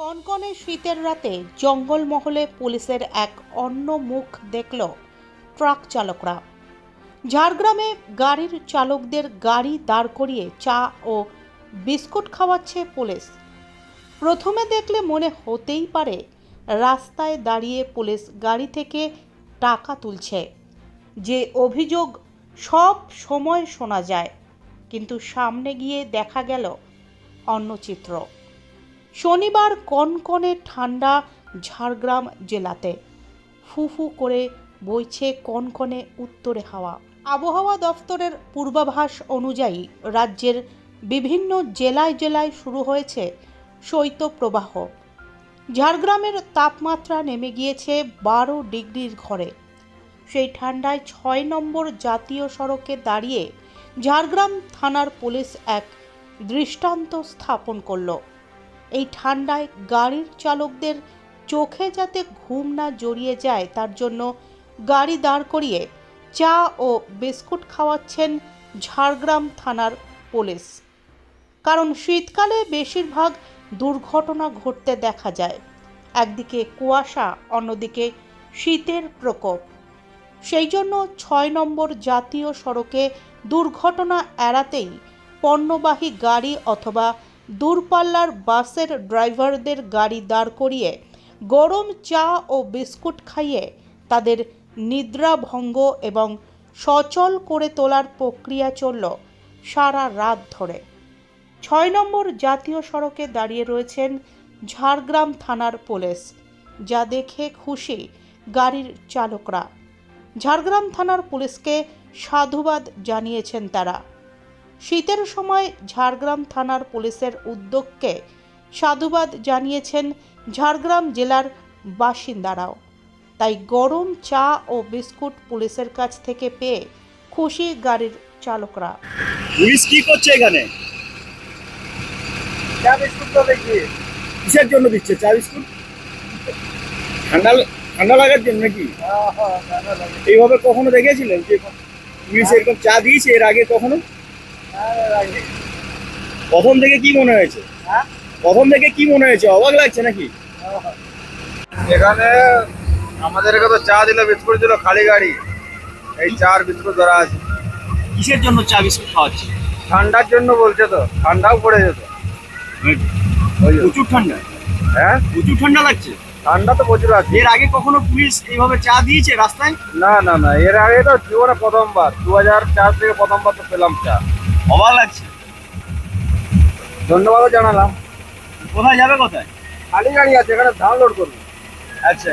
কনকনে শীতের রাতে জঙ্গলমহলে পুলিশের এক অন্য মুখ দেখল ট্রাক চালকরা। ঝাড়গ্রামে গাড়ির চালকদের গাড়ি দাঁড় করিয়ে চা ও বিস্কুট খাওয়াচ্ছে পুলিশ। প্রথমে দেখলে মনে হতেই পারে রাস্তায় দাঁড়িয়ে পুলিশ গাড়ি থেকে টাকা তুলছে, যে অভিযোগ সব সময় শোনা যায়, কিন্তু সামনে গিয়ে দেখা গেল অন্য চিত্র। শনিবার কনকনে ঠান্ডা ঝাড়গ্রাম জেলাতে ফুফু করে বইছে কনকনে উত্তরে হাওয়া। আবহাওয়া দফতরের পূর্বাভাস অনুযায়ী রাজ্যের বিভিন্ন জেলায় জেলায় শুরু হয়েছে শৈত্যপ্রবাহ। ঝাড়গ্রামের তাপমাত্রা নেমে গিয়েছে 12 ডিগ্রির ঘরে। সেই ঠান্ডায় 6 নম্বর জাতীয় সড়কে দাঁড়িয়ে ঝাড়গ্রাম থানার পুলিশ এক দৃষ্টান্ত স্থাপন করল। এই ঠান্ডায় গাড়ির চালকদের চোখে যাতে ঘুম না জড়িয়ে যায় তার জন্য গাড়ি দাঁড় করিয়ে চা ও বিস্কুট খাওয়াচ্ছেন ঝাড়গ্রাম থানার পুলিশ। কারণ শীতকালে বেশিরভাগ দুর্ঘটনা ঘটতে দেখা যায়। একদিকে কুয়াশা, অন্যদিকে শীতের প্রকোপ। সেই জন্য 6 নম্বর জাতীয় সড়কে দুর্ঘটনা এড়াতেই পণ্যবাহী গাড়ি অথবা দূরপাল্লার বাসের ড্রাইভারদের গাড়ি দাঁড় করিয়ে গরম চা ও বিস্কুট খাইয়ে তাদের নিদ্রাভঙ্গ এবং সচল করে তোলার প্রক্রিয়া চলল সারা রাত ধরে। 6 নম্বর জাতীয় সড়কে দাঁড়িয়ে রয়েছেন ঝাড়গ্রাম থানার পুলিশ, যা দেখে খুশি গাড়ির চালকরা। ঝাড়গ্রাম থানার পুলিশকে সাধুবাদ জানিয়েছেন তারা। শীতের সময় ঝাড়গ্রাম থানার পুলিশের উদ্যোগকে সাধুবাদ জানিয়েছেন ঝাড়গ্রাম জেলার বাসিন্দারাও। তাই গরম চা ও বিস্কুট পুলিশের কাছ থেকে পেয়ে খুশি গাড়ির চালকরা। পুলিশ কি করছে এখানে? চা বিস্কুট তো দেখি কিসের জন্য দিচ্ছে চা বিস্কুট? ঠান্ডা ঠান্ডা লাগার জন্য নাকি? এইভাবে কখনো দেখেছিলেন যে পুলিশ এরকম চা দিয়েছে এর আগে কখনো? প্রথম থেকে কি মনে হয়েছে? প্রথম থেকে কি মনে হয়েছে? অবাক লাগছে নাকি? এখানে আমাদের এখানে তো চা দিল, বিস্কুট দিল, খালি গাড়ি এই চা আর বিস্কুট ধরা আছে। কিসের জন্য চা বিস্কুট খাওয়াচ্ছে? ঠান্ডার জন্য বলছে, তো ঠান্ডাও পড়ে যেত। প্রচুর ঠান্ডা? হ্যাঁ, প্রচুর ঠান্ডা লাগছে। ঠান্ডা তো প্রচুর আছে। এর আগে কখনো পুলিশ এইভাবে চা দিয়েছে রাস্তায়? না না না, এর আগে তো জীবনে প্রথমবার, 2004 থেকে প্রথমবার তো পেলাম চা। অবাক লাগছে। ধন্যবাদও জানালাম। কোথায় যাবে? কোথায়? খালি গাড়ি আছে, এখানে ধান লোড করবো। আচ্ছা।